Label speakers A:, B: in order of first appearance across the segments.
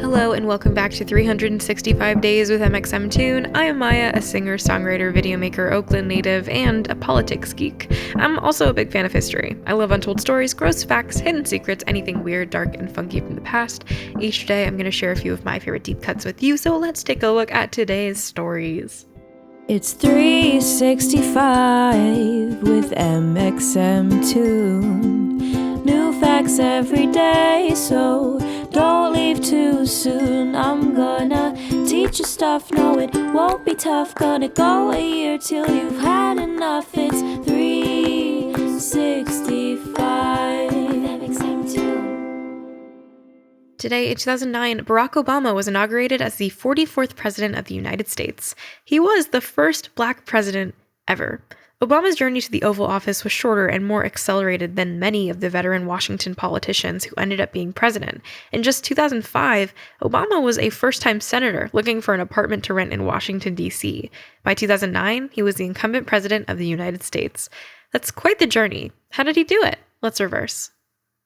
A: Hello and welcome back to 365 Days with mxmtoon. I am Maia, a singer, songwriter, videomaker, Oakland native, and a politics geek. I'm also a big fan of history. I love untold stories, gross facts, hidden secrets, anything weird, dark, and funky from the past. Each day I'm going to share a few of my favorite deep cuts with you, so let's take a look at today's stories.
B: It's 365 with mxmtoon. New facts every day, so don't leave too soon. I'm gonna teach you stuff, no it won't be tough. Gonna go a year till you've had enough. It's 365 mxmtoon.
A: Today, in 2009, Barack Obama was inaugurated as the 44th President of the United States. He was the first Black president ever. Obama's journey to the Oval Office was shorter and more accelerated than many of the veteran Washington politicians who ended up being president. In just 2005, Obama was a first-time senator looking for an apartment to rent in Washington, D.C. By 2009, he was the incumbent president of the United States. That's quite the journey. How did he do it? Let's reverse.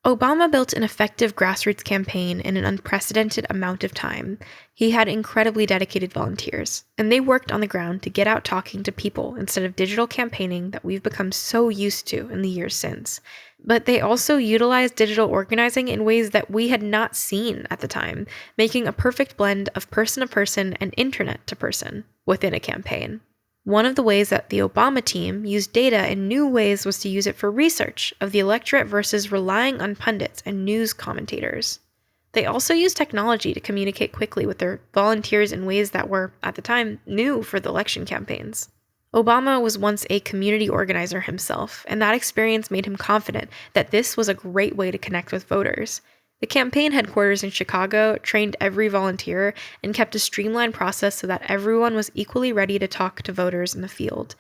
A: Obama built an effective grassroots campaign in an unprecedented amount of time. He had incredibly dedicated volunteers, and they worked on the ground to get out talking to people instead of digital campaigning that we've become so used to in the years since. But they also utilized digital organizing in ways that we had not seen at the time, making a perfect blend of person-to-person and internet-to-person within a campaign. One of the ways that the Obama team used data in new ways was to use it for research of the electorate versus relying on pundits and news commentators. They also used technology to communicate quickly with their volunteers in ways that were, at the time, new for the election campaigns. Obama was once a community organizer himself, and that experience made him confident that this was a great way to connect with voters. The campaign headquarters in Chicago trained every volunteer and kept a streamlined process so that everyone was equally ready to talk to voters in the field.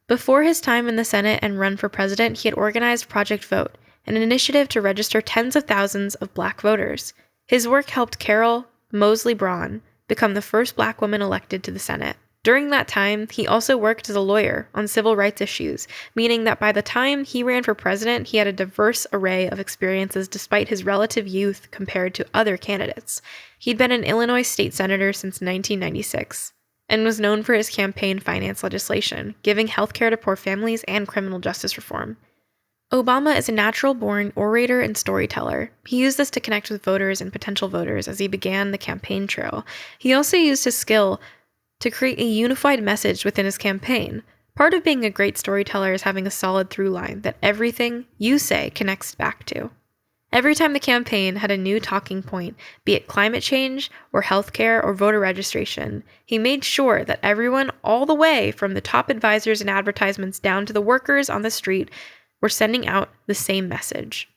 A: Before his time in the Senate and run for president, he had organized Project Vote, an initiative to register tens of thousands of Black voters. His work helped Carol Moseley Braun become the first Black woman elected to the Senate. During that time, he also worked as a lawyer on civil rights issues, meaning that by the time he ran for president, he had a diverse array of experiences despite his relative youth compared to other candidates. He'd been an Illinois state senator since 1996 and was known for his campaign finance legislation, giving health care to poor families and criminal justice reform. Obama is a natural-born orator and storyteller. He used this to connect with voters and potential voters as he began the campaign trail. He also used his skill to create a unified message within his campaign. Part of being a great storyteller is having a solid through line that everything you say connects back to. Every time the campaign had a new talking point, be it climate change or healthcare or voter registration, he made sure that everyone, all the way from the top advisors and advertisements down to the workers on the street, were sending out the same message.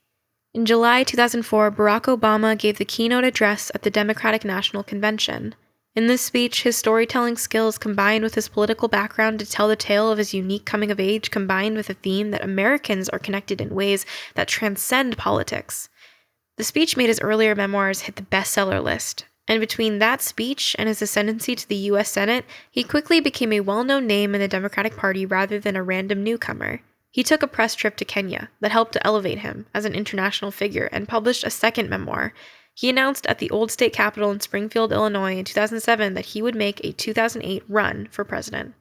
A: In July 2004, Barack Obama gave the keynote address at the Democratic National Convention. In this speech, his storytelling skills combined with his political background to tell the tale of his unique coming of age combined with a theme that Americans are connected in ways that transcend politics. The speech made his earlier memoirs hit the bestseller list, and between that speech and his ascendancy to the U.S. Senate, he quickly became a well-known name in the Democratic Party rather than a random newcomer. He took a press trip to Kenya that helped to elevate him as an international figure and published a second memoir. He announced at the old state capitol in Springfield, Illinois in 2007 that he would make a 2008 run for president.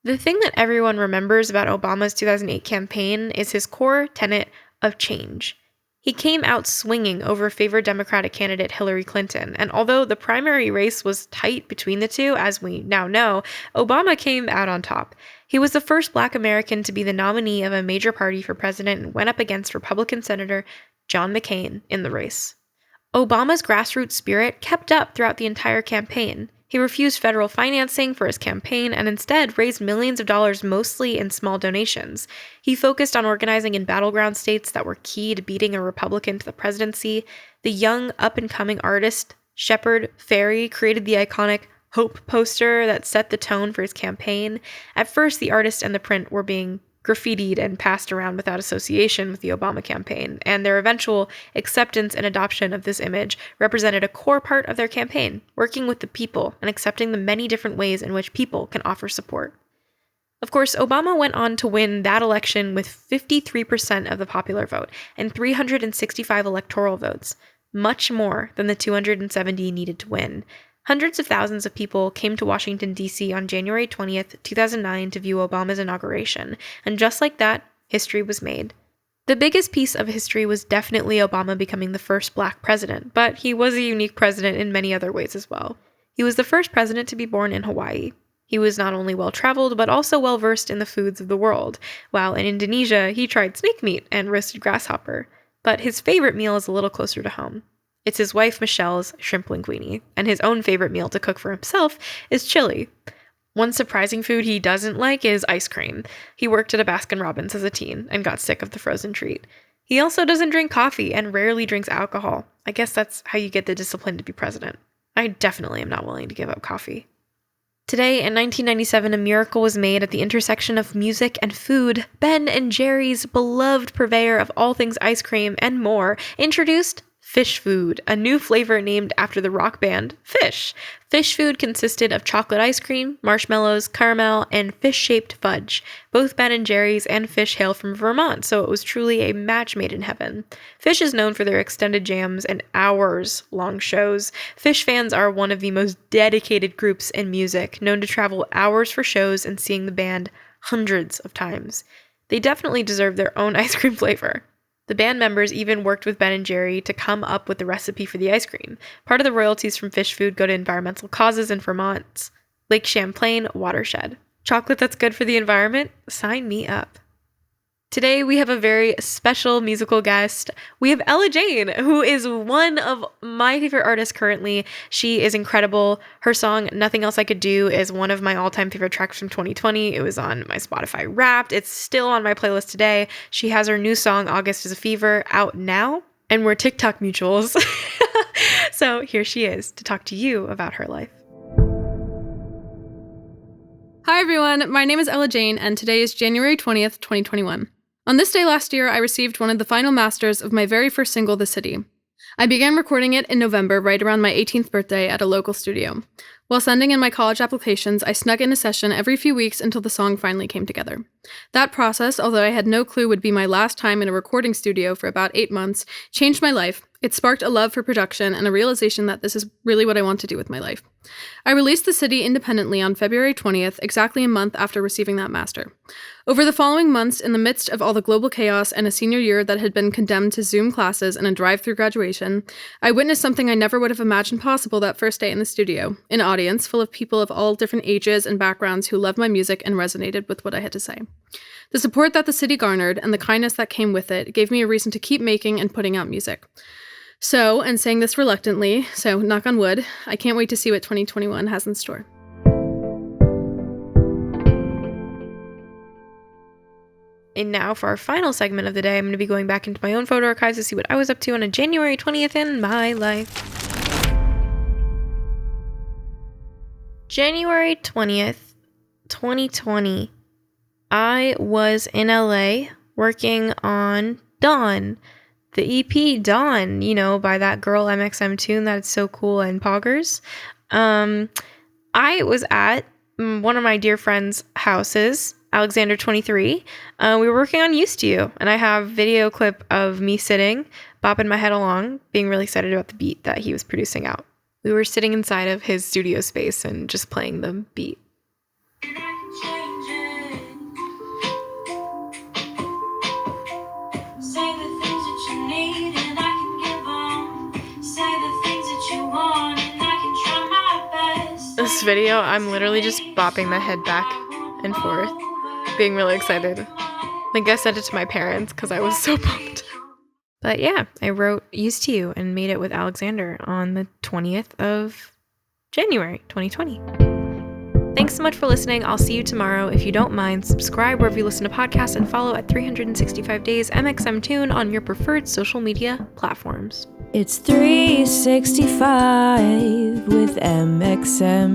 A: The thing that everyone remembers about Obama's 2008 campaign is his core tenet of change. He came out swinging over favored Democratic candidate Hillary Clinton, and although the primary race was tight between the two, as we now know, Obama came out on top. He was the first Black American to be the nominee of a major party for president and went up against Republican Senator John McCain in the race. Obama's grassroots spirit kept up throughout the entire campaign. He refused federal financing for his campaign and instead raised millions of dollars mostly in small donations. He focused on organizing in battleground states that were key to beating a Republican to the presidency. The young, up-and-coming artist, Shepard Fairey, created the iconic Hope poster that set the tone for his campaign. At first, the artist and the print were being graffitied and passed around without association with the Obama campaign, and their eventual acceptance and adoption of this image represented a core part of their campaign, working with the people and accepting the many different ways in which people can offer support. Of course, Obama went on to win that election with 53% of the popular vote and 365 electoral votes. much more than the 270 needed to win. Hundreds of thousands of people came to Washington, D.C. on January 20th, 2009 to view Obama's inauguration, and just like that, history was made. The biggest piece of history was definitely Obama becoming the first Black president, but he was a unique president in many other ways as well. He was the first president to be born in Hawaii. He was not only well-traveled, but also well-versed in the foods of the world. While in Indonesia, he tried snake meat and roasted grasshopper. But his favorite meal is a little closer to home. It's his wife Michelle's shrimp linguine, and his own favorite meal to cook for himself is chili. One surprising food he doesn't like is ice cream. He worked at a Baskin-Robbins as a teen and got sick of the frozen treat. He also doesn't drink coffee and rarely drinks alcohol. I guess that's how you get the discipline to be president. I definitely am not willing to give up coffee. Today, in 1997, a miracle was made at the intersection of music and food. Ben & Jerry's, beloved purveyor of all things ice cream and more, introduced Fish Food, a new flavor named after the rock band Fish. Fish Food consisted of chocolate ice cream, marshmallows, caramel, and fish-shaped fudge. Both Ben & Jerry's and Fish hail from Vermont, so it was truly a match made in heaven. Fish is known for their extended jams and hours-long shows. Fish fans are one of the most dedicated groups in music, known to travel hours for shows and seeing the band hundreds of times. They definitely deserve their own ice cream flavor. The band members even worked with Ben & Jerry to come up with the recipe for the ice cream. Part of the royalties from Fish Food go to environmental causes in Vermont's Lake Champlain watershed. Chocolate that's good for the environment? Sign me up. Today, we have a very special musical guest. We have Ella Jane, who is one of my favorite artists currently. She is incredible. Her song, Nothing Else I Could Do, is one of my all-time favorite tracks from 2020. It was on my Spotify Wrapped. It's still on my playlist today. She has her new song, August is a Fever, out now, and we're TikTok mutuals. So here she is to talk to you about her life.
C: Hi everyone, my name is Ella Jane, and today is January 20th, 2021. On this day last year, I received one of the final masters of my very first single, The City. I began recording it in November, right around my 18th birthday, at a local studio. While sending in my college applications, I snuck in a session every few weeks until the song finally came together. That process, although I had no clue would be my last time in a recording studio for about 8 months, changed my life. It sparked a love for production and a realization that this is really what I want to do with my life. I released The City independently on February 20th, exactly a month after receiving that master. Over the following months, in the midst of all the global chaos and a senior year that had been condemned to Zoom classes and a drive-through graduation, I witnessed something I never would have imagined possible that first day in the studio, an audience full of people of all different ages and backgrounds who loved my music and resonated with what I had to say. The support that The City garnered and the kindness that came with it gave me a reason to keep making and putting out music. So, and saying this reluctantly, so knock on wood, I can't wait to see what 2021 has in store.
A: And now for our final segment of the day, I'm going to be going back into my own photo archives to see what I was up to on a January 20th in my life. January 20th, 2020, I was in LA working on Dawn, the EP Dawn, by that girl mxmtoon that's so cool and poggers. I was at one of my dear friends' houses, Alexander 23. We were working on Used to You, and I have video clip of me sitting, bopping my head along, being really excited about the beat that he was producing out. We were sitting inside of his studio space and just playing the beat. This video, I'm literally just bopping my head back and forth, being really excited. I think I sent it to my parents because I was so pumped. But yeah, I wrote Used to You and made it with Alexander on the 20th of January, 2020. Thanks so much for listening. I'll see you tomorrow. If you don't mind, subscribe wherever you listen to podcasts and follow at 365 Days mxmtoon on your preferred social media platforms.
B: It's 365 with mxmtoon.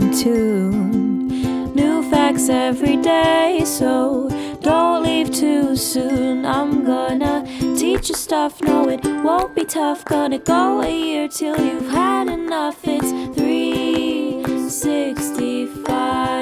B: New facts every day, so don't leave too soon. I'm gonna teach you stuff, no it won't be tough. Gonna go a year till you've had enough. It's 365